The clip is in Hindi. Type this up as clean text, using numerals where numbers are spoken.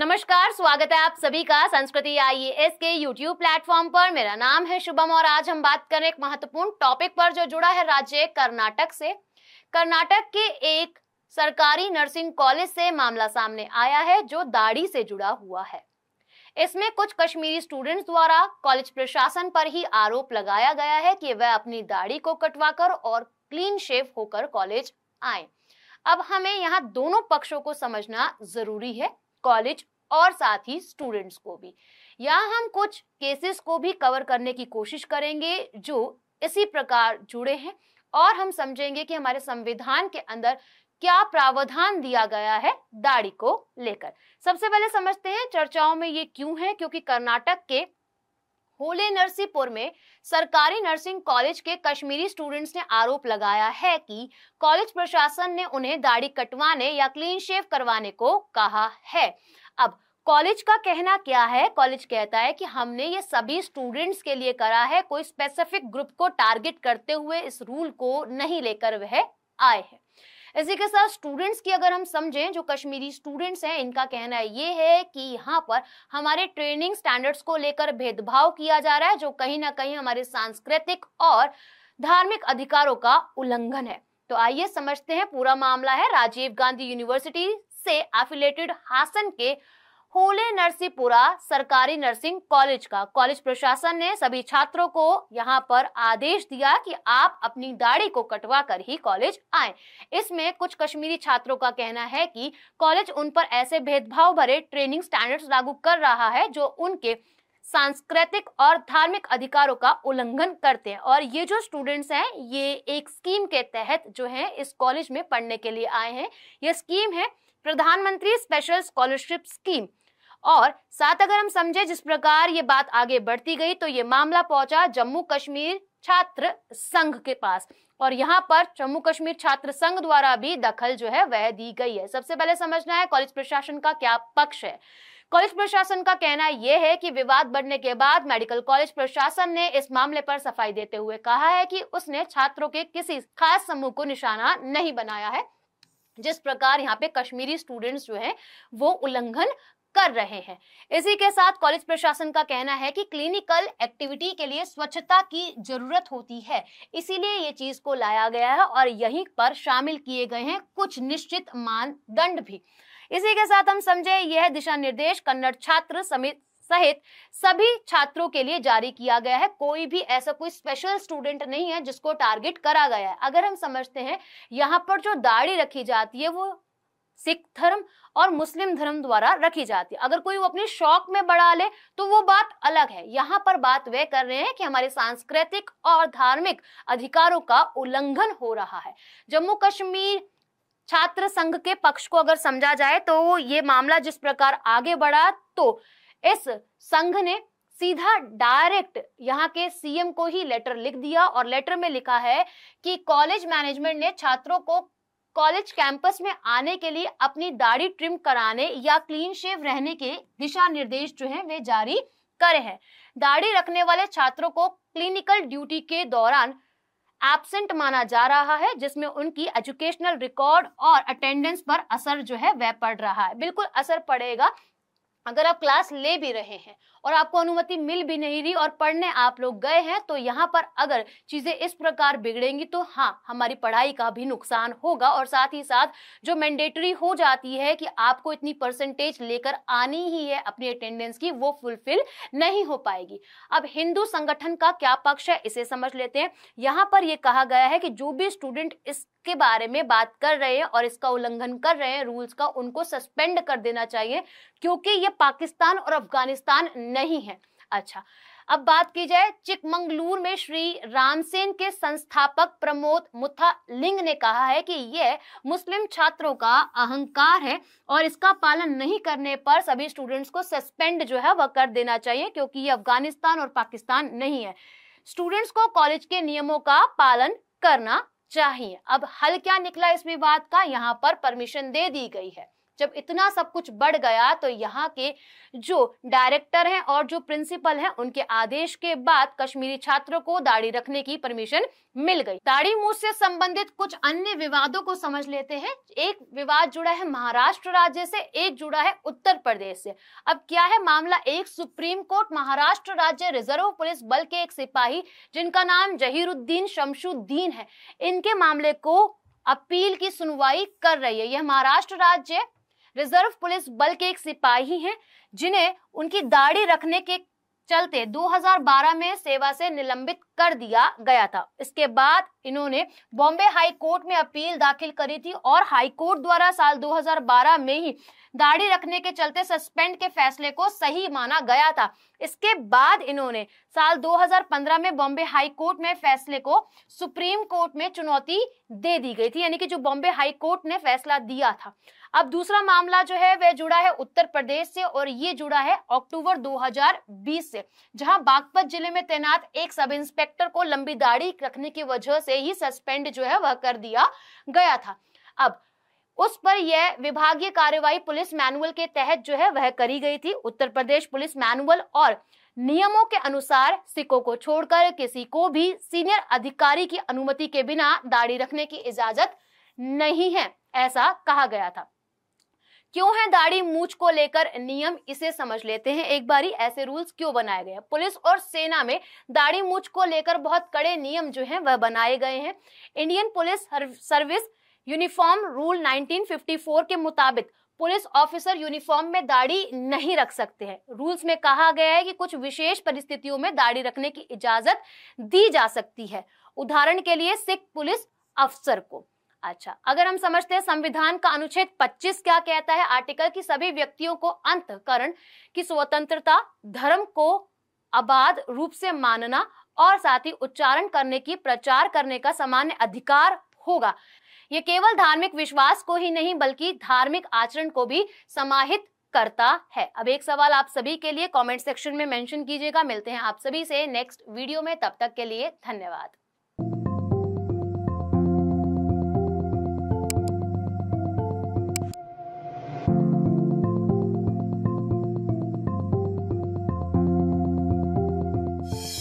नमस्कार, स्वागत है आप सभी का संस्कृति आईएएस के यूट्यूब प्लेटफॉर्म पर। मेरा नाम है शुभम और आज हम बात करें एक महत्वपूर्ण टॉपिक पर जो जुड़ा है राज्य कर्नाटक से। कर्नाटक के एक सरकारी नर्सिंग कॉलेज से मामला सामने आया है जो दाढ़ी से जुड़ा हुआ है। इसमें कुछ कश्मीरी स्टूडेंट्स द्वारा कॉलेज प्रशासन पर ही आरोप लगाया गया है कि वह अपनी दाढ़ी को कटवाकर और क्लीन शेव होकर कॉलेज आए। अब हमें यहाँ दोनों पक्षों को समझना जरूरी है, कॉलेज और साथ ही स्टूडेंट्स को भी। यहाँ हम कुछ केसेस को भी कवर करने की कोशिश करेंगे जो इसी प्रकार जुड़े हैं और हम समझेंगे कि हमारे संविधान के अंदर क्या प्रावधान दिया गया है दाढ़ी को लेकर। सबसे पहले समझते हैं चर्चाओं में ये क्यों है, क्योंकि कर्नाटक के होले नरसीपुर में सरकारी नर्सिंग कॉलेज के कश्मीरी स्टूडेंट्स ने आरोप लगाया है कि कॉलेज प्रशासन ने उन्हें दाढ़ी कटवाने या क्लीन शेव करवाने को कहा है। अब कॉलेज का कहना क्या है? कॉलेज कहता है कि हमने ये सभी स्टूडेंट्स के लिए करा है, कोई स्पेसिफिक ग्रुप को टारगेट करते हुए इस रूल को नहीं लेकर वह आए हैं। इसी के साथ स्टूडेंट्स की अगर हम समझें, जो कश्मीरी स्टूडेंट्स हैं, इनका कहना ये है कि यहाँ पर हमारे ट्रेनिंग स्टैंडर्ड्स को लेकर भेदभाव किया जा रहा है, जो कहीं ना कहीं हमारे सांस्कृतिक और धार्मिक अधिकारों का उल्लंघन है। तो आइए समझते हैं पूरा मामला है राजीव गांधी यूनिवर्सिटी से एफिलेटेड हासन के होले नरसीपुरा सरकारी नर्सिंग कॉलेज का। कॉलेज प्रशासन ने सभी छात्रों को यहाँ पर आदेश दिया कि आप अपनी दाढ़ी को कटवा कर ही कॉलेज आएं। इसमें कुछ कश्मीरी छात्रों का कहना है कि कॉलेज उन पर ऐसे भेदभाव भरे ट्रेनिंग स्टैंडर्ड्स लागू कर रहा है जो उनके सांस्कृतिक और धार्मिक अधिकारों का उल्लंघन करते हैं। और ये जो स्टूडेंट्स हैं ये एक स्कीम के तहत जो है इस कॉलेज में पढ़ने के लिए आए हैं। ये स्कीम है प्रधानमंत्री स्पेशल स्कॉलरशिप स्कीम। और साथ अगर हम समझे जिस प्रकार ये बात आगे बढ़ती गई तो ये मामला पहुंचा जम्मू कश्मीर छात्र संघ के पास और यहाँ पर जम्मू कश्मीर छात्र संघ द्वारा भी दखल जो है वह दी गई है। सबसे पहले समझना है कॉलेज प्रशासन का क्या पक्ष है। कॉलेज प्रशासन का कहना यह है कि विवाद बढ़ने के बाद मेडिकल कॉलेज प्रशासन ने इस मामले पर सफाई देते हुए कहा है कि उसने छात्रों के किसी खास समूह को निशाना नहीं बनाया है, जिस प्रकार यहाँ पे कश्मीरी स्टूडेंट्स जो है वो उल्लंघन कर रहे हैं। इसी के साथ कॉलेज प्रशासन का कहना है कि क्लिनिकल एक्टिविटी के लिए स्वच्छता की जरूरत होती है, इसीलिए ये चीज को लाया गया है और यहीं पर शामिल किए गए हैं कुछ निश्चित मानदंड भी। इसी के साथ हम समझे यह दिशा निर्देश कन्नड़ छात्र समिति सहित सभी छात्रों के लिए जारी किया गया है। कोई भी ऐसा कोई स्पेशल स्टूडेंट नहीं है जिसको टारगेट करा गया है। अगर हम समझते हैं यहाँ पर जो दाढ़ी रखी जाती है वो सिख धर्म और मुस्लिम धर्म द्वारा रखी जाती है। अगर कोई वो अपने शौक में बढ़ा ले तो वो बात अलग है। यहाँ पर बात वे कर रहे हैं कि हमारे सांस्कृतिक और धार्मिक अधिकारों का उल्लंघन हो रहा है। जम्मू कश्मीर छात्र संघ के पक्ष को अगर समझा जाए तो ये मामला जिस प्रकार आगे बढ़ा तो इस संघ ने सीधा डायरेक्ट यहाँ के सीएम को ही लेटर लिख दिया और लेटर में लिखा है कि कॉलेज मैनेजमेंट ने छात्रों को कॉलेज कैंपस में आने के लिए अपनी दाढ़ी ट्रिम कराने या क्लीन शेव रहने के दिशा निर्देश जो हैं वे जारी करे हैं। दाढ़ी रखने वाले छात्रों को क्लिनिकल ड्यूटी के दौरान एब्सेंट माना जा रहा है, जिसमें उनकी एजुकेशनल रिकॉर्ड और अटेंडेंस पर असर जो है वह पड़ रहा है। बिल्कुल असर पड़ेगा। अगर आप क्लास ले भी रहे हैं और आपको अनुमति मिल भी नहीं रही और पढ़ने आप लोग गए हैं तो यहाँ पर अगर चीजें इस प्रकार बिगड़ेंगी तो हाँ, हमारी पढ़ाई का भी नुकसान होगा और साथ ही साथ जो मैंडेटरी हो जाती है कि आपको इतनी परसेंटेज लेकर आनी ही है अपनी अटेंडेंस की, वो फुलफिल नहीं हो पाएगी। अब हिंदू संगठन का क्या पक्ष है इसे समझ लेते हैं। यहाँ पर यह कहा गया है कि जो भी स्टूडेंट इसके बारे में बात कर रहे हैं और इसका उल्लंघन कर रहे हैं रूल्स का, उनको सस्पेंड कर देना चाहिए क्योंकि ये पाकिस्तान और अफगानिस्तान नहीं है। अच्छा, अब बात की जाए चिकमंगलूर में श्री रामसेन के संस्थापक प्रमोद मुथालिंग ने कहा है कि यह मुस्लिम छात्रों का अहंकार है और इसका पालन नहीं करने पर सभी स्टूडेंट्स को सस्पेंड जो है वह कर देना चाहिए क्योंकि ये अफगानिस्तान और पाकिस्तान नहीं है। स्टूडेंट्स को कॉलेज के नियमों का पालन करना चाहिए। अब हल क्या निकला इस विवाद का? यहाँ पर परमिशन दे दी गई है। जब इतना सब कुछ बढ़ गया तो यहाँ के जो डायरेक्टर हैं और जो प्रिंसिपल हैं उनके आदेश के बाद कश्मीरी छात्रों को दाढ़ी रखने की परमिशन मिल गई। दाढ़ी मूछ से संबंधित कुछ अन्य विवादों को समझ लेते हैं। एक विवाद जुड़ा है महाराष्ट्र राज्य से, एक जुड़ा है उत्तर प्रदेश से। अब क्या है मामला, एक सुप्रीम कोर्ट महाराष्ट्र राज्य रिजर्व पुलिस बल के एक सिपाही जिनका नाम जहीरुद्दीन शमशुद्दीन है, इनके मामले को अपील की सुनवाई कर रही है। यह महाराष्ट्र राज्य रिजर्व पुलिस बल के एक सिपाही हैं जिन्हें उनकी दाढ़ी रखने के चलते 2012 में सेवा से निलंबित कर दिया गया था। इसके बाद इन्होंने बॉम्बे हाई कोर्ट में अपील दाखिल करी थी और हाई कोर्ट द्वारा साल 2012 में ही दाढ़ी रखने के चलते सस्पेंड के फैसले को सही माना गया था। इसके बाद इन्होंने साल 2015 में बॉम्बे हाई कोर्ट में फैसले को सुप्रीम कोर्ट में चुनौती दे दी गई थी, यानी कि जो बॉम्बे हाई कोर्ट ने फैसला दिया था। अब दूसरा मामला जो है वह जुड़ा है उत्तर प्रदेश से और ये जुड़ा है अक्टूबर 2020 से, जहां बागपत जिले में तैनात एक सब इंस्पेक्टर को लंबी दाढ़ी रखने की वजह से ही सस्पेंड जो है वह कर दिया गया था। अब उस पर यह विभागीय कार्यवाही पुलिस मैनुअल के तहत जो है वह करी गई थी। उत्तर प्रदेश पुलिस मैनुअल और नियमों के अनुसार सिखों को छोड़कर किसी को भी सीनियर अधिकारी की अनुमति के बिना दाढ़ी रखने की इजाजत नहीं है, ऐसा कहा गया था। क्यों है दाढ़ी मूछ को लेकर नियम, इसे समझ लेते हैं एक बारी। ऐसे रूल्स क्यों बनाए गए हैं? पुलिस और सेना में दाढ़ी मूछ को लेकर बहुत कड़े नियम जो हैं वह बनाए गए हैं। Indian police service uniform rule 1954 के मुताबिक पुलिस ऑफिसर यूनिफॉर्म में दाढ़ी नहीं रख सकते हैं। रूल्स में कहा गया है कि कुछ विशेष परिस्थितियों में दाढ़ी रखने की इजाजत दी जा सकती है, उदाहरण के लिए सिख पुलिस अफसर को। अच्छा, अगर हम समझते हैं संविधान का अनुच्छेद 25 क्या कहता है, आर्टिकल की सभी व्यक्तियों को अंतःकरण की स्वतंत्रता, धर्म को अबाध रूप से मानना और साथ ही उच्चारण करने की, प्रचार करने का सामान्य अधिकार होगा। ये केवल धार्मिक विश्वास को ही नहीं बल्कि धार्मिक आचरण को भी समाहित करता है। अब एक सवाल आप सभी के लिए कमेंट सेक्शन में मेंशन कीजिएगा। मिलते हैं आप सभी से नेक्स्ट वीडियो में, तब तक के लिए धन्यवाद।